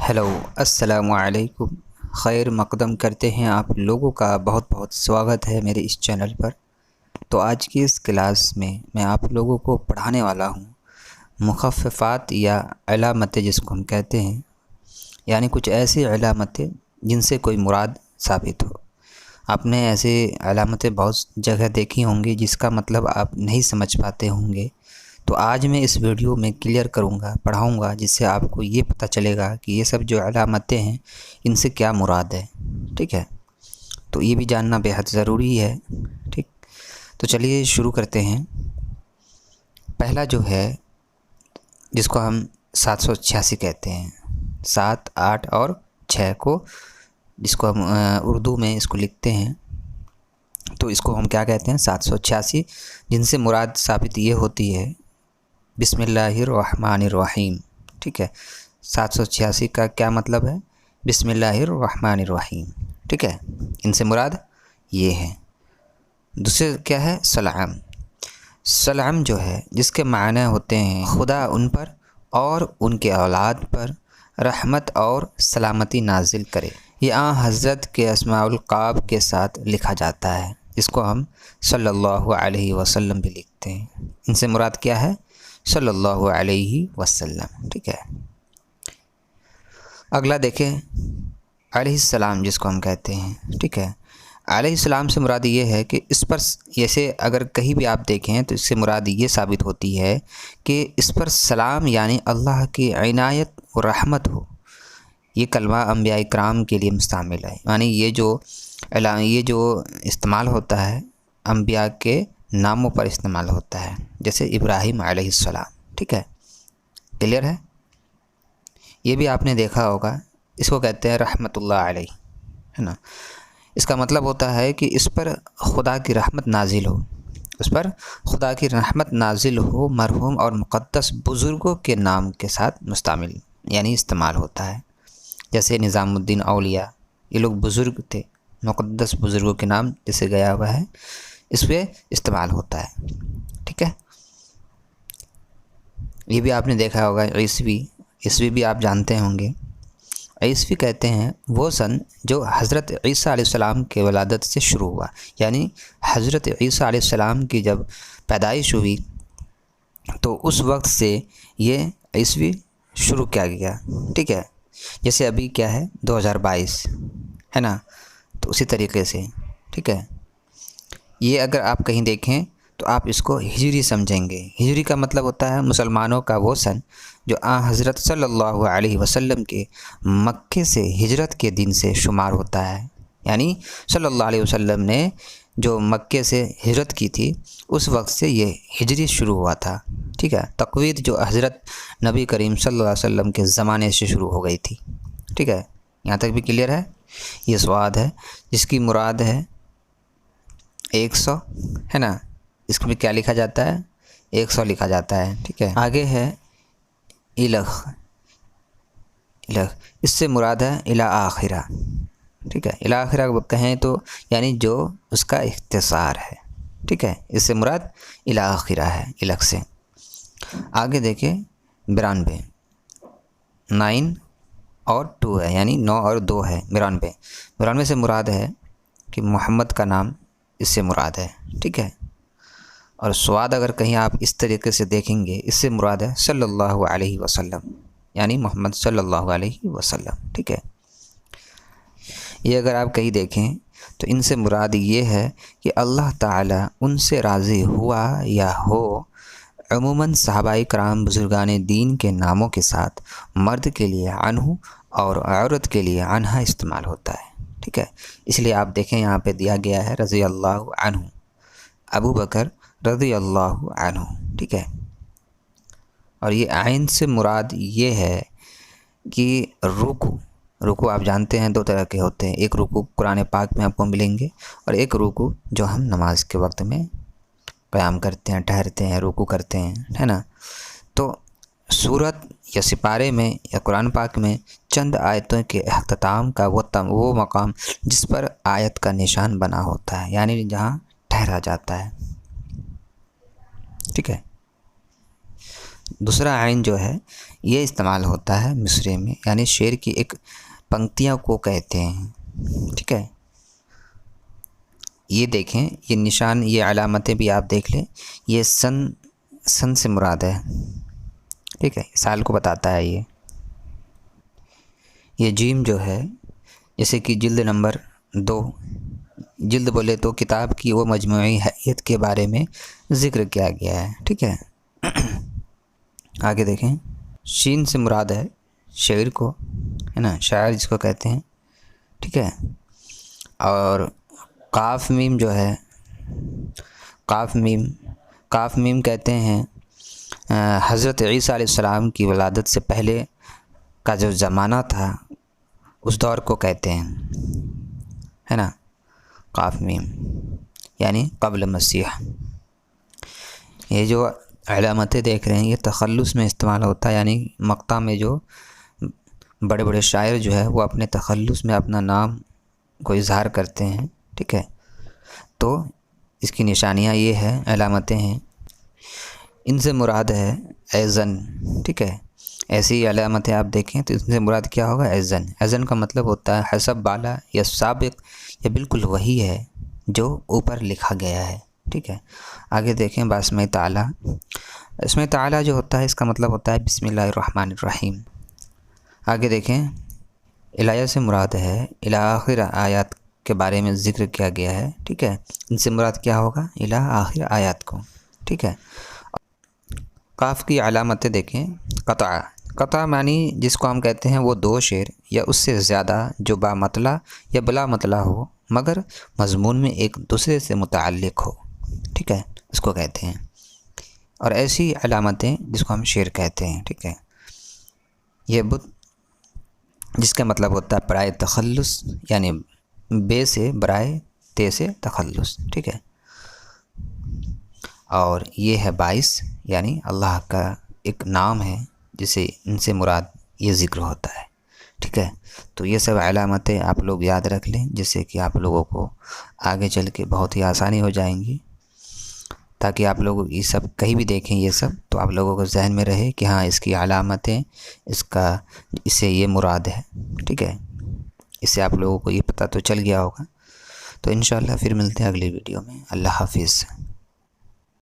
Hello, السلام علیکم۔ خیر مقدم کرتے ہیں آپ لوگوں کا بہت بہت سواگت ہے میرے اس چینل پر۔ تو آج کی اس کلاس میں آپ لوگوں کو پڑھانے والا ہوں مخففات یا علامتیں، جس کو ہم کہتے ہیں، یعنی کچھ ایسی علامتیں جن سے کوئی مراد ثابت ہو۔ آپ نے ایسی علامتیں بہت جگہ دیکھی ہوں گی جس کا مطلب آپ نہیں سمجھ پاتے ہوں گے، تو آج میں اس ویڈیو میں کلیئر کروں گا، پڑھاؤں گا، جس سے آپ کو یہ پتہ چلے گا کہ یہ سب جو علامتیں ہیں ان سے کیا مراد ہے۔ ٹھیک ہے، تو یہ بھی جاننا بے حد ضروری ہے۔ ٹھیک، تو چلیے شروع کرتے ہیں۔ پہلا جو ہے، جس کو ہم 786 کہتے ہیں، 7، 8 اور 6 کو، جس کو ہم اردو میں اس کو لکھتے ہیں، تو اس کو ہم کیا کہتے ہیں؟ 786، جن سے مراد ثابت یہ ہوتی ہے بسم اللہ الرحمن الرحیم۔ ٹھیک ہے، 786 کا کیا مطلب ہے؟ بسم اللہ الرحمن الرحیم۔ ٹھیک ہے، ان سے مراد یہ ہے۔ دوسرے کیا ہے؟ سلام۔ سلام جو ہے، جس کے معنی ہوتے ہیں خدا ان پر اور ان کے اولاد پر رحمت اور سلامتی نازل کرے۔ یہ حضرت کے اسماء القاب کے ساتھ لکھا جاتا ہے، جس کو ہم صلی اللہ علیہ وسلم بھی لکھتے ہیں۔ ان سے مراد کیا ہے؟ صلی اللہ علیہ وسلم۔ ٹھیک ہے، اگلا دیکھیں، علیہ السلام جس کو ہم کہتے ہیں۔ ٹھیک ہے، علیہ السلام سے مراد یہ ہے کہ اس پر، جیسے اگر کہیں بھی آپ دیکھیں تو اس سے مراد یہ ثابت ہوتی ہے کہ اس پر سلام یعنی اللہ کی عنایت و رحمت ہو۔ یہ کلمہ انبیاء کرام کے لیے مستعمل ہے، یعنی یہ جو استعمال ہوتا ہے انبیاء کے ناموں پر استعمال ہوتا ہے، جیسے ابراہیم علیہ السلام۔ ٹھیک ہے، کلیئر ہے؟ یہ بھی آپ نے دیکھا ہوگا، اس کو کہتے ہیں رحمت اللہ علیہ، ہے نا۔ اس کا مطلب ہوتا ہے کہ اس پر خدا کی رحمت نازل ہو، اس پر خدا کی رحمت نازل ہو، مرحوم اور مقدس بزرگوں کے نام کے ساتھ مستعمل یعنی استعمال ہوتا ہے، جیسے نظام الدین اولیاء، یہ لوگ بزرگ تھے، مقدس بزرگوں کے نام جیسے گیا ہوا ہے، اس پہ استعمال ہوتا ہے۔ ٹھیک ہے، یہ بھی آپ نے دیکھا ہوگا، عیسوی بھی آپ جانتے ہوں گے۔ عیسوی کہتے ہیں وہ سن جو حضرت عیسیٰ علیہ السلام کے ولادت سے شروع ہوا، یعنی حضرت عیسیٰ علیہ السلام کی جب پیدائش ہوئی تو اس وقت سے یہ عیسوی شروع کیا گیا۔ ٹھیک ہے، جیسے ابھی کیا ہے 2022 ہے نا، تو اسی طریقے سے۔ ٹھیک ہے، یہ اگر آپ کہیں دیکھیں تو آپ اس کو ہجری سمجھیں گے۔ ہجری کا مطلب ہوتا ہے مسلمانوں کا وہ سن جو حضرت صلی اللہ علیہ وسلم کے مکے سے ہجرت کے دن سے شمار ہوتا ہے، یعنی صلی اللہ علیہ وسلم نے جو مکے سے ہجرت کی تھی اس وقت سے یہ ہجری شروع ہوا تھا۔ ٹھیک ہے، تقویت جو حضرت نبی کریم صلی اللہ علیہ وسلم کے زمانے سے شروع ہو گئی تھی۔ ٹھیک ہے، یہاں تک بھی کلیئر ہے؟ یہ سواد ہے جس کی مراد ہے 100، ہے نا، اس میں کیا لکھا جاتا ہے؟ 100 لکھا جاتا ہے۔ ٹھیک ہے، آگے ہے الہ۔ اس سے مراد ہے الی آخرہ۔ ٹھیک ہے، الی آخرہ کہیں تو یعنی جو اس کا اختصار ہے۔ ٹھیک ہے، اس سے مراد الی آخرہ ہے، الہ سے۔ آگے دیکھیں 92، 9 اور 2 ہے، یعنی 9 اور 2 ہے، 92۔ 92 سے مراد ہے کہ محمد کا نام اس سے مراد ہے۔ ٹھیک ہے، اور سواد اگر کہیں آپ اس طریقے سے دیکھیں گے، اس سے مراد ہے صلی اللہ علیہ وسلم، یعنی محمد صلی اللہ علیہ وسلم۔ ٹھیک ہے، یہ اگر آپ کہیں دیکھیں تو ان سے مراد یہ ہے کہ اللہ تعالیٰ ان سے راضی ہوا یا ہو۔ عموماً صحابہ کرام بزرگان دین کے ناموں کے ساتھ مرد کے لیے عنہ اور عورت کے لیے عنہا استعمال ہوتا ہے۔ ٹھیک ہے، اس لیے آپ دیکھیں یہاں پہ دیا گیا ہے رضی اللہ عنہ، ابو بکر رضی اللہ عنہ۔ ٹھیک ہے، اور یہ عین سے مراد یہ ہے کہ رکوع آپ جانتے ہیں 2 طرح کے ہوتے ہیں، ایک رکوع قرآن پاک میں آپ کو ملیں گے، اور ایک رکوع جو ہم نماز کے وقت میں قیام کرتے ہیں، ٹھہرتے ہیں، رکوع کرتے ہیں، ہے نا۔ تو سورت یا سپارے میں یا قرآن پاک میں چند آیتوں کے اختتام کا وہ مقام جس پر آیت کا نشان بنا ہوتا ہے، یعنی جہاں ٹھہرا جاتا ہے۔ ٹھیک ہے، دوسرا عین جو ہے یہ استعمال ہوتا ہے مصرے میں، یعنی شعر کی ایک پنکتیوں کو کہتے ہیں، ٹھیک ہے۔ یہ دیکھیں، یہ نشان، یہ علامتیں بھی آپ دیکھ لیں، یہ سن سے مراد ہے، ٹھیک ہے، سال کو بتاتا ہے یہ جیم جو ہے، جیسے کہ جلد نمبر 2، جلد بولے تو کتاب کی وہ مجموعی حیت کے بارے میں ذکر کیا گیا ہے، ٹھیک ہے۔ آگے دیکھیں، شین سے مراد ہے شعر کو، ہے نا، شاعر جس کو کہتے ہیں، ٹھیک ہے۔ اور قاف میم جو ہے، قاف میم کہتے ہیں حضرت عیسیٰ علیہ السلام کی ولادت سے پہلے کا جو زمانہ تھا اس دور کو کہتے ہیں، ہے نا، قاف میم یعنی قبل مسیح۔ یہ جو علامتیں دیکھ رہے ہیں یہ تخلص میں استعمال ہوتا ہے، یعنی مقطع میں جو بڑے بڑے شاعر جو ہے وہ اپنے تخلص میں اپنا نام کو اظہار کرتے ہیں، ٹھیک ہے۔ تو اس کی نشانیاں یہ ہیں، علامتیں ہیں، ان سے مراد ہے ایزن، ٹھیک ہے۔ ایسی علامتیں آپ دیکھیں تو ان سے مراد کیا ہوگا؟ ایزن۔ ایزن کا مطلب ہوتا ہے حسب بالا یا سابق، یا بالکل وہی ہے جو اوپر لکھا گیا ہے، ٹھیک ہے۔ آگے دیکھیں باسم تعالیٰ۔ اسم تعالیٰ جو ہوتا ہے اس کا مطلب ہوتا ہے بسم اللہ الرحمن الرحیم۔ آگے دیکھیں، الایہ سے مراد ہے الی آخر آیات کے بارے میں ذکر کیا گیا ہے، ٹھیک ہے۔ ان سے مراد کیا ہوگا؟ الی آخر آیات کو، ٹھیک ہے۔ قاف کی علامتیں دیکھیں، قطع معنی جس کو ہم کہتے ہیں وہ دو شعر یا اس سے زیادہ جو با مطلع یا بلا مطلع ہو مگر مضمون میں ایک دوسرے سے متعلق ہو، ٹھیک ہے، اس کو کہتے ہیں۔ اور ایسی علامتیں جس کو ہم شعر کہتے ہیں، ٹھیک ہے۔ یہ جس کا مطلب ہوتا ہے برائے تخلص، یعنی بے سے برائے تے سے تخلص، ٹھیک ہے۔ اور یہ ہے باعث، یعنی اللہ کا ایک نام ہے جسے ان سے مراد یہ ذکر ہوتا ہے، ٹھیک ہے۔ تو یہ سب علامتیں آپ لوگ یاد رکھ لیں، جس سے کہ آپ لوگوں کو آگے چل کے بہت ہی آسانی ہو جائیں گی، تاکہ آپ لوگ یہ سب کہیں بھی دیکھیں یہ سب تو آپ لوگوں کو ذہن میں رہے کہ ہاں اس کی علامتیں، اس سے یہ مراد ہے، ٹھیک ہے۔ اس سے آپ لوگوں کو یہ پتہ تو چل گیا ہوگا۔ تو انشاءاللہ پھر ملتے ہیں اگلی ویڈیو میں۔ اللہ حافظ۔